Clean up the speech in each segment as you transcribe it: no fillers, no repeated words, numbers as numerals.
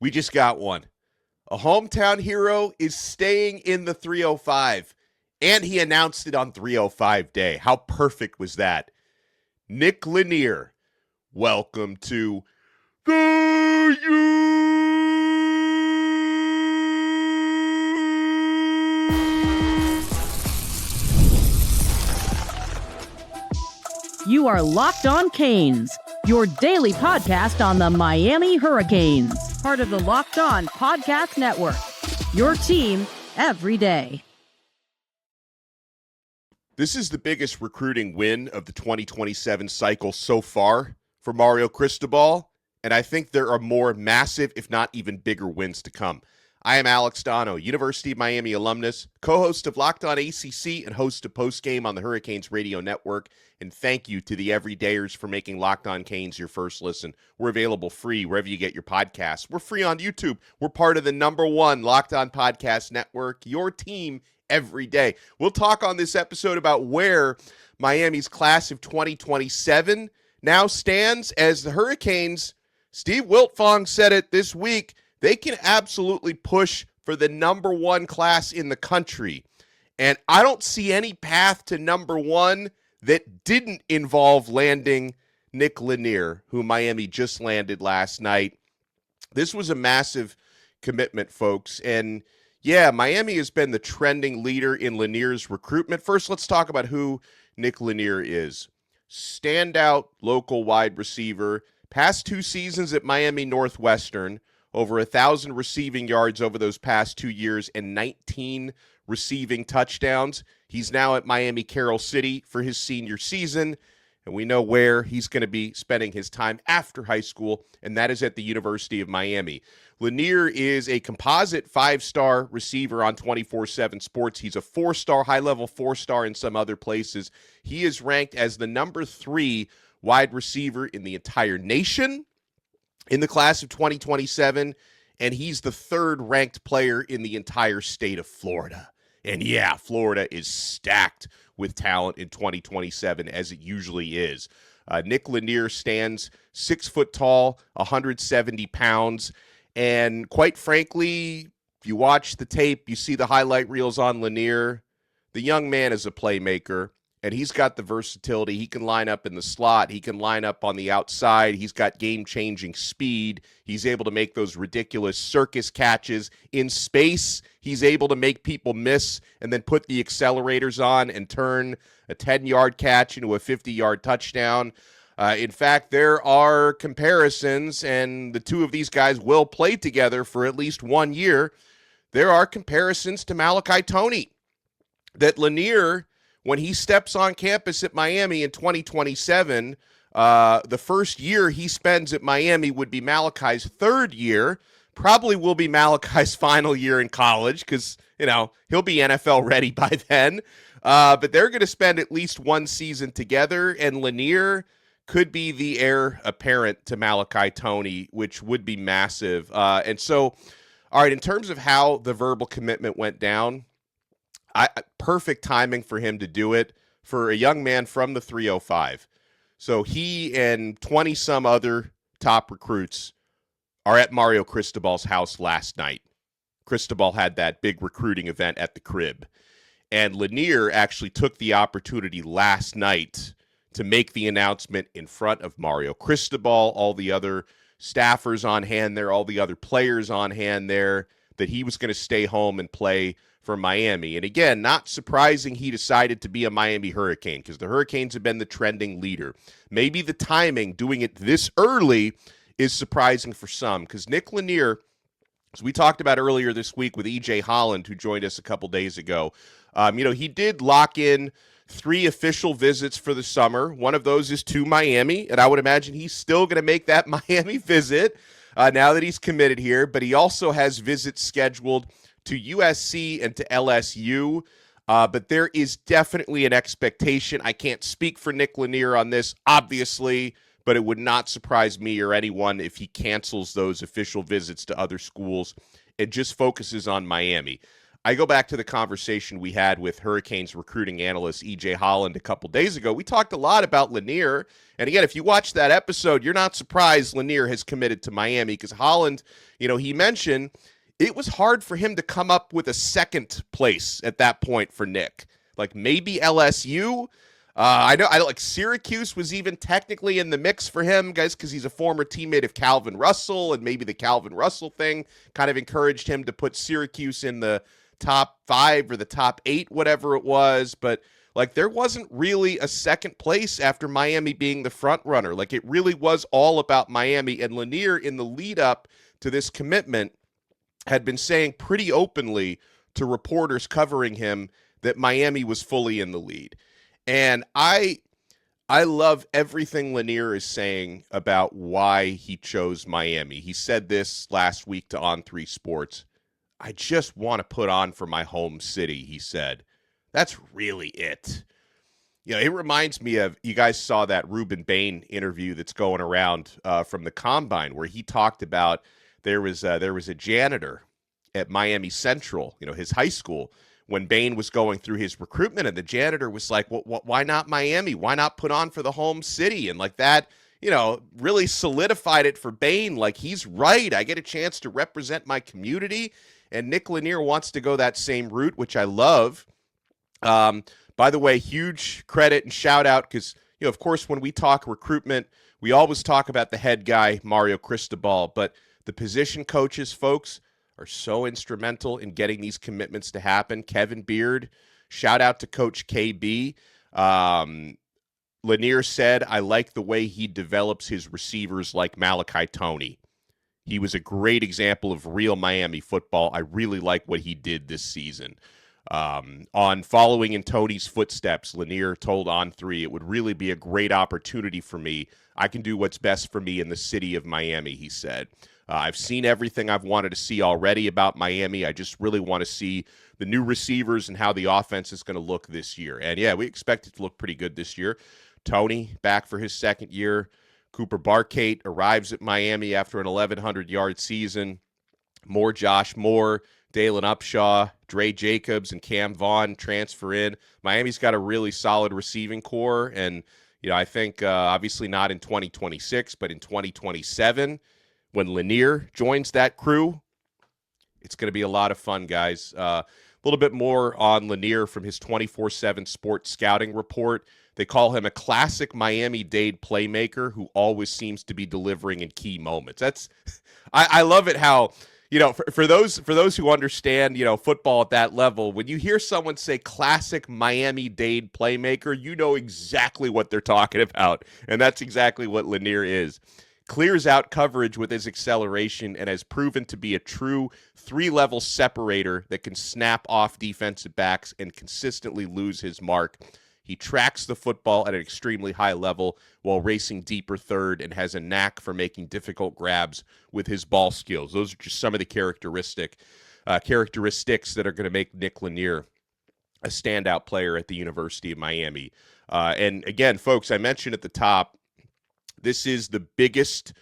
We just got one. A hometown hero is staying in the 305, and he announced it on 305 Day. How perfect was that? Nick Lennear, welcome to the U. You are Locked On Canes, your daily podcast on the Miami Hurricanes, part of the Locked On Podcast Network, your team every day. This is the biggest recruiting win of the 2027 cycle so far for Mario Cristobal, and I think there are more massive, if not even bigger wins to come. I am Alex Donno, University of Miami alumnus, co-host of Locked On ACC and host of Postgame on the Hurricanes Radio Network, and thank you to the everydayers for making Locked On Canes your first listen. We're available free wherever you get your podcasts. We're free on YouTube. We're part of the #1 Locked On Podcast Network, your team every day. We'll talk on this episode about where Miami's class of 2027 now stands as the Hurricanes. Steve Wiltfong said it this week. They can absolutely push for the #1 class in the country. And I don't see any path to #1 that didn't involve landing Nick Lennear, who Miami just landed last night. This was a massive commitment, folks. And yeah, Miami has been the trending leader in Lanier's recruitment. First, let's talk about who Nick Lennear is. Standout local wide receiver. Past 2 seasons at Miami Northwestern. Over 1,000 receiving yards over those past 2 years and 19 receiving touchdowns. He's now at Miami Carroll City for his senior season, and we know where he's going to be spending his time after high school, and that is at the University of Miami. Lanier is a composite 5-star receiver on 24/7 Sports. He's a 4-star, high-level 4-star in some other places. He is ranked as the #3 wide receiver in the entire nation in the class of 2027, and he's the 3rd ranked player in the entire state of Florida. And yeah, Florida is stacked with talent in 2027, as it usually is. Nick Lennear stands 6 foot tall, 170 pounds, and quite frankly, if you watch the tape, you see the highlight reels on Lanier, the young man is a playmaker. And he's got the versatility. He can line up in the slot. He can line up on the outside. He's got game-changing speed. He's able to make those ridiculous circus catches in space. He's able to make people miss and then put the accelerators on and turn a 10-yard catch into a 50-yard touchdown. In fact, there are comparisons, and the two of these guys will play together for at least 1 year. There are comparisons to Malachi Tony, that Lanier, when he steps on campus at Miami in 2027, the first year he spends at Miami would be Malachi's 3rd year, probably will be Malachi's final year in college because, he'll be NFL ready by then. But they're going to spend at least 1 season together, and Lanier could be the heir apparent to Malachi Tony, which would be massive. And so, all right, in terms of how the verbal commitment went down, perfect timing for him to do it for a young man from the 305. So he and 20-some other top recruits are at Mario Cristobal's house last night. Cristobal had that big recruiting event at the crib. And Lanier actually took the opportunity last night to make the announcement in front of Mario Cristobal, all the other staffers on hand there, all the other players on hand there, that he was going to stay home and play for Miami. And again, not surprising he decided to be a Miami Hurricane because the Hurricanes have been the trending leader. Maybe the timing, doing it this early, is surprising for some because Nick Lennear, as we talked about earlier this week with E.J. Holland, who joined us a couple days ago, he did lock in 3 official visits for the summer. One of those is to Miami, and I would imagine he's still going to make that Miami visit now that he's committed here. But he also has visits scheduled to USC and to LSU, but there is definitely an expectation. I can't speak for Nick Lennear on this, obviously, but it would not surprise me or anyone if he cancels those official visits to other schools and just focuses on Miami. I go back to the conversation we had with Hurricanes recruiting analyst EJ Holland a couple days ago. We talked a lot about Lanier. And again, if you watch that episode, you're not surprised Lanier has committed to Miami because Holland, he mentioned it was hard for him to come up with a second place at that point for Nick. Like maybe LSU. I know like Syracuse was even technically in the mix for him, guys, because he's a former teammate of Calvin Russell, and maybe the Calvin Russell thing kind of encouraged him to put Syracuse in the top 5 or the top 8, whatever it was. But like there wasn't really a second place after Miami being the front runner. Like it really was all about Miami. And Lanier, in the lead up to this commitment, had been saying pretty openly to reporters covering him that Miami was fully in the lead. And I love everything Lanier is saying about why he chose Miami. He said this last week to On3 Sports. I just want to put on for my home city, he said. That's really it. It reminds me of, you guys saw that Reuben Bain interview that's going around from the Combine where he talked about there was a janitor at Miami Central, his high school, when Bain was going through his recruitment, and the janitor was like, well, why not Miami? Why not put on for the home city? And like that, really solidified it for Bain. Like, he's right. I get a chance to represent my community. And Nick Lennear wants to go that same route, which I love. By the way, huge credit and shout out because, of course, when we talk recruitment, we always talk about the head guy, Mario Cristobal, but the position coaches, folks, are so instrumental in getting these commitments to happen. Kevin Beard, shout out to Coach KB. Lanier said, I like the way he develops his receivers like Malachi Tony. He was a great example of real Miami football. I really like what he did this season. On following in Tony's footsteps, Lanier told On3, it would really be a great opportunity for me. I can do what's best for me in the city of Miami, he said. I've seen everything I've wanted to see already about Miami. I just really want to see the new receivers and how the offense is going to look this year. And yeah, we expect it to look pretty good this year. Tony back for his second year. Cooper Barkate arrives at Miami after an 1,100-yard season. More Josh Moore, Dalen Upshaw, Dre Jacobs, and Cam Vaughn transfer in. Miami's got a really solid receiving core. And, I think obviously not in 2026, but in 2027, when Lanier joins that crew, it's going to be a lot of fun, guys. A little bit more on Lanier from his 24/7 sports scouting report. They call him a classic Miami-Dade playmaker who always seems to be delivering in key moments. I love it how, for those who understand, football at that level, when you hear someone say classic Miami-Dade playmaker, you know exactly what they're talking about. And that's exactly what Lanier is. Clears out coverage with his acceleration and has proven to be a true 3-level separator that can snap off defensive backs and consistently lose his mark. He tracks the football at an extremely high level while racing deeper third and has a knack for making difficult grabs with his ball skills. Those are just some of the characteristics that are going to make Nick Lennear a standout player at the University of Miami. And again, folks, I mentioned at the top, this is the biggest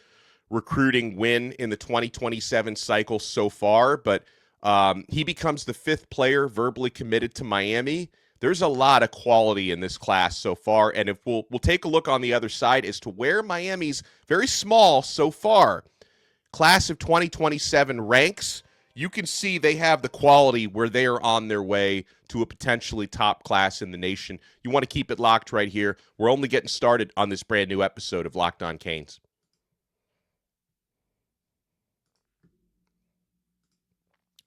recruiting win in the 2027 cycle so far, but he becomes the 5th player verbally committed to Miami. There's a lot of quality in this class so far, and if we'll take a look on the other side as to where Miami's very small so far class of 2027 ranks, you can see they have the quality where they are on their way to a potentially top class in the nation. You want to keep it locked right here. We're only getting started on this brand new episode of Locked On Canes.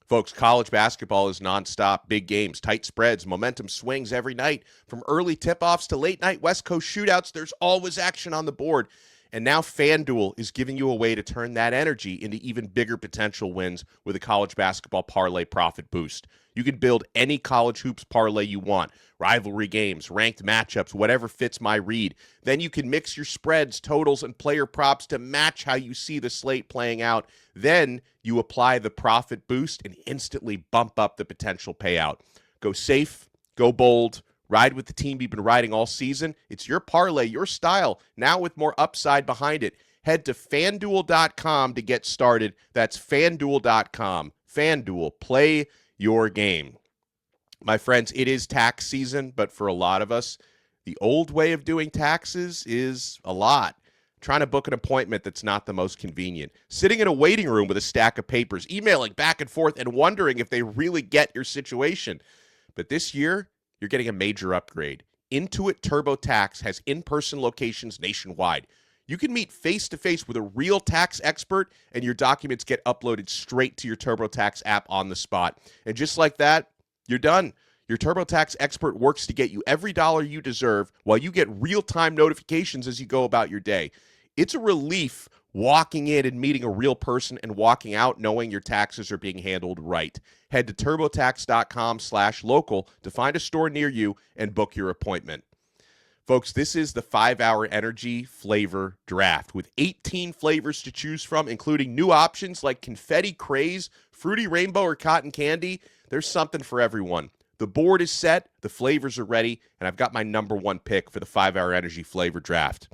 Folks, college basketball is nonstop. Big games, tight spreads, momentum swings every night. From early tip-offs to late-night West Coast shootouts, there's always action on the board. And now FanDuel is giving you a way to turn that energy into even bigger potential wins with a college basketball parlay profit boost. You can build any college hoops parlay you want. Rivalry games, ranked matchups, whatever fits my read. Then you can mix your spreads, totals, and player props to match how you see the slate playing out. Then you apply the profit boost and instantly bump up the potential payout. Go safe, go bold, ride with the team you've been riding all season. It's your parlay, your style, now with more upside behind it. Head to FanDuel.com to get started. That's FanDuel.com. FanDuel, play your game. My friends, it is tax season, but for a lot of us, the old way of doing taxes is a lot. Trying to book an appointment that's not the most convenient. Sitting in a waiting room with a stack of papers, emailing back and forth and wondering if they really get your situation. But this year, you're getting a major upgrade. Intuit TurboTax has in-person locations nationwide. You can meet face-to-face with a real tax expert, and your documents get uploaded straight to your TurboTax app on the spot. And just like that, you're done. Your TurboTax expert works to get you every dollar you deserve while you get real-time notifications as you go about your day. It's a relief walking in and meeting a real person and walking out knowing your taxes are being handled right. Head to turbotax.com/local to find a store near you and book your appointment. Folks, this is the 5-Hour Energy Flavor Draft with 18 flavors to choose from, including new options like Confetti Craze, Fruity Rainbow, or Cotton Candy. There's something for everyone. The board is set, the flavors are ready, and I've got my number one pick for the 5-Hour Energy Flavor Draft.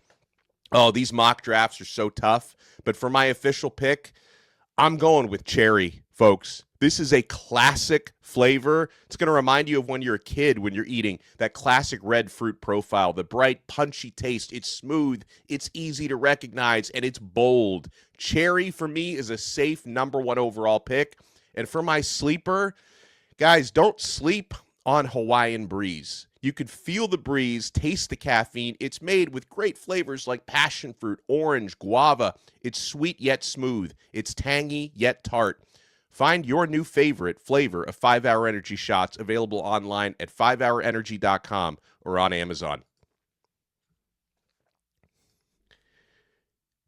Oh, these mock drafts are so tough, but for my official pick, I'm going with cherry, folks. This is a classic flavor. It's going to remind you of when you're a kid, when you're eating that classic red fruit profile, the bright, punchy taste. It's smooth, it's easy to recognize, and it's bold. Cherry, for me, is a safe number one overall pick. And for my sleeper, guys, don't sleep on Hawaiian Breeze. You could feel the breeze, taste the caffeine. It's made with great flavors like passion fruit, orange, guava. It's sweet yet smooth. It's tangy yet tart. Find your new favorite flavor of 5-Hour Energy shots available online at 5hourenergy.com or on Amazon.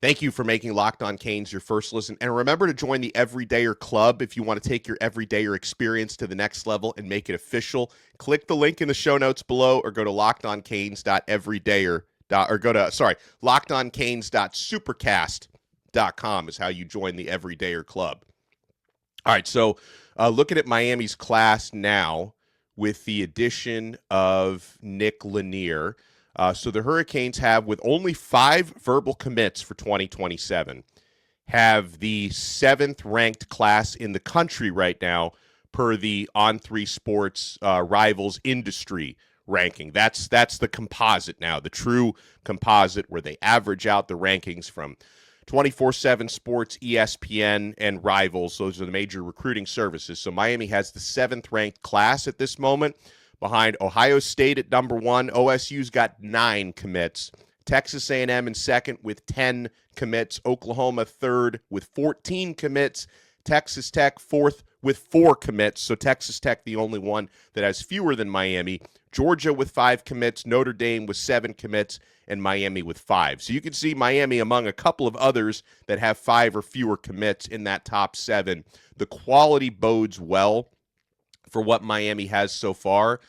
Thank you for making Locked On Canes your first listen. And remember to join the Everydayer Club if you want to take your Everydayer experience to the next level and make it official. Click the link in the show notes below or go to lockedoncanes.supercast.com is how you join the Everydayer Club. All right, so looking at Miami's class now with the addition of Nick Lennear. So the Hurricanes have, with only 5 verbal commits for 2027, have the 7th-ranked class in the country right now per the On3 Sports Rivals Industry ranking. That's the composite now, the true composite where they average out the rankings from 24/7 Sports, ESPN, and Rivals. Those are the major recruiting services. So Miami has the 7th-ranked class at this moment, behind Ohio State at number 1. OSU's got 9 commits. Texas A&M in second with 10 commits. Oklahoma third with 14 commits. Texas Tech fourth with 4 commits. So Texas Tech the only one that has fewer than Miami. Georgia with 5 commits. Notre Dame with 7 commits. And Miami with 5. So you can see Miami among a couple of others that have 5 or fewer commits in that top 7. The quality bodes well for what Miami has so far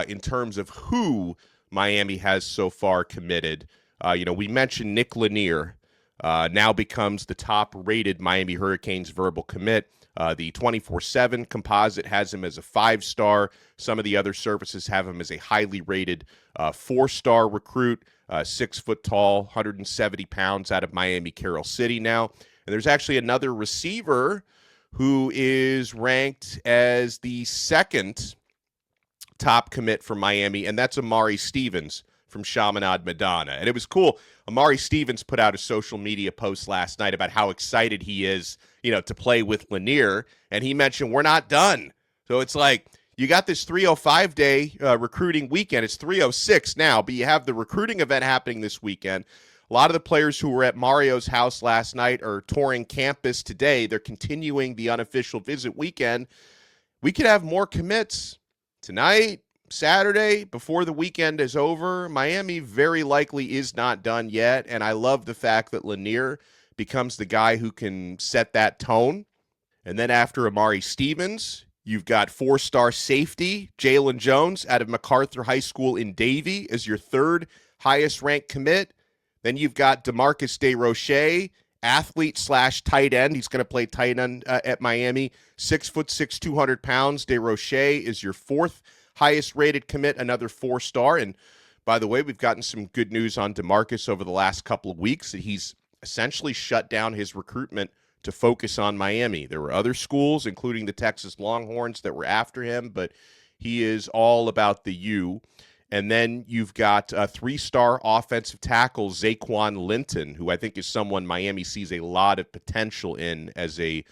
in terms of who Miami has so far committed. We mentioned Nick Lennear now becomes the top-rated Miami Hurricanes verbal commit. The 24/7 composite has him as a 5-star. Some of the other services have him as a highly rated 4-star recruit, 6 foot tall, 170 pounds out of Miami Carroll City now. And there's actually another receiver who is ranked as the 2nd top commit for Miami, and that's Amari Stevens from Chaminade Madonna. And it was cool. Amari Stevens put out a social media post last night about how excited he is, to play with Lanier, and he mentioned we're not done. So it's like you got this 305-day recruiting weekend. It's 306 now, but you have the recruiting event happening this weekend. A lot of the players who were at Mario's house last night are touring campus today. They're continuing the unofficial visit weekend. We could have more commits tonight, Saturday, before the weekend is over. Miami very likely is not done yet, and I love the fact that Lanier becomes the guy who can set that tone. And then after Amari Stevens, you've got 4-star safety Jalen Jones out of MacArthur High School in Davie as your 3rd highest-ranked commit. Then you've got DeMarcus DeRoche, athlete/tight end. He's going to play tight end at Miami. 6'6", 200 pounds. DeRoche is your 4th highest-rated commit, another 4-star. And by the way, we've gotten some good news on DeMarcus over the last couple of weeks that he's essentially shut down his recruitment to focus on Miami. There were other schools, including the Texas Longhorns, that were after him, but he is all about the U. And then you've got a 3-star offensive tackle, Zaquan Linton, who I think is someone Miami sees a lot of potential in as a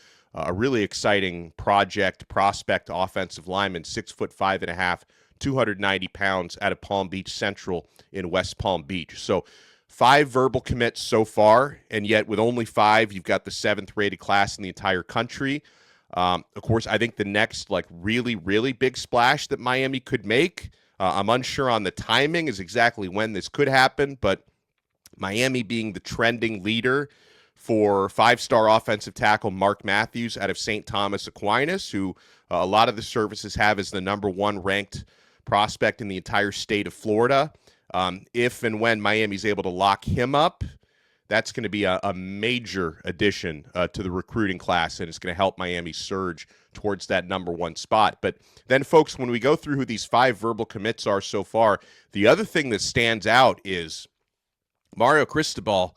really exciting prospect offensive lineman, 6'5.5", 290 pounds, out of Palm Beach Central in West Palm Beach. So 5 verbal commits so far, and yet with only 5, you've got the 7th-rated class in the entire country. Of course, I think the next really, really big splash that Miami could make, I'm unsure on the timing is exactly when this could happen, but Miami being the trending leader for 5-star offensive tackle Mark Matthews out of St. Thomas Aquinas, who a lot of the services have as the number 1 ranked prospect in the entire state of Florida. If and when Miami's able to lock him up, that's going to be a major addition to the recruiting class, and it's going to help Miami surge towards that number 1 spot. But then, folks, when we go through who these 5 verbal commits are so far, the other thing that stands out is Mario Cristobal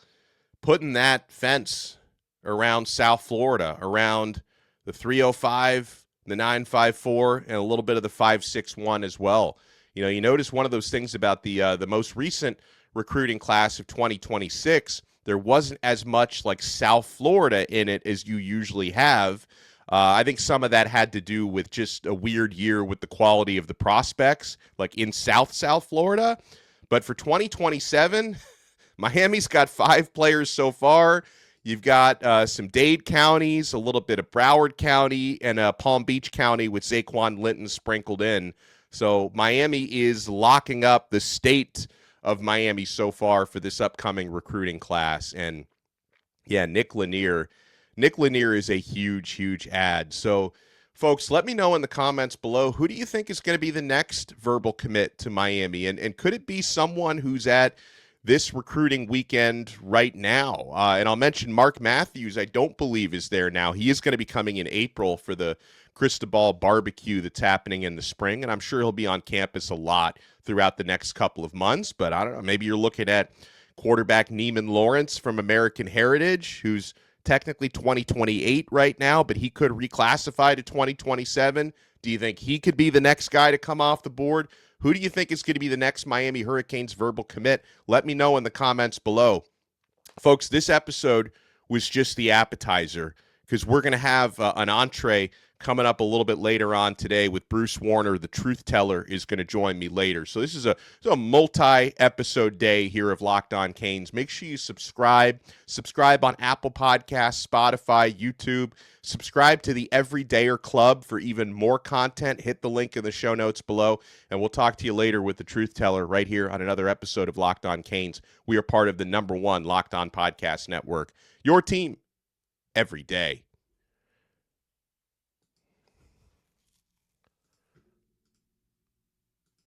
putting that fence around South Florida, around the 305, the 954, and a little bit of the 561 as well. You notice one of those things about the most recent recruiting class of 2026, there wasn't as much like South Florida in it as you usually have. I think some of that had to do with just a weird year with the quality of the prospects, like in South Florida. But for 2027, Miami's got 5 players so far. You've got some Dade counties, a little bit of Broward County, and Palm Beach County with Zaquan Linton sprinkled in. So Miami is locking up the state of Miami so far for this upcoming recruiting class. And yeah, Nick Lennear is a huge, huge add. So folks, let me know in the comments below, who do you think is going to be the next verbal commit to Miami? And could it be someone who's at this recruiting weekend right now? And I'll mention Mark Matthews, I don't believe is there now. He is going to be coming in April for the Cristobal barbecue that's happening in the spring, and I'm sure he'll be on campus a lot throughout the next couple of months. But I don't know, maybe you're looking at quarterback Neiman Lawrence from American Heritage, who's technically 2028 right now, but he could reclassify to 2027. Do you think he could be the next guy to come off the board? Who do you think is going to be the next Miami Hurricanes verbal commit? Let me know in the comments below. Folks, this episode was just the appetizer, because we're going to have an entree coming up a little bit later on today with Bruce Warner. The Truth Teller is going to join me later. So this is a multi-episode day here of Locked On Canes. Make sure you subscribe. Subscribe on Apple Podcasts, Spotify, YouTube. Subscribe to the Everydayer Club for even more content. Hit the link in the show notes below, and we'll talk to you later with the Truth Teller right here on another episode of Locked On Canes. We are part of the #1 Locked On Podcast Network. Your team every day.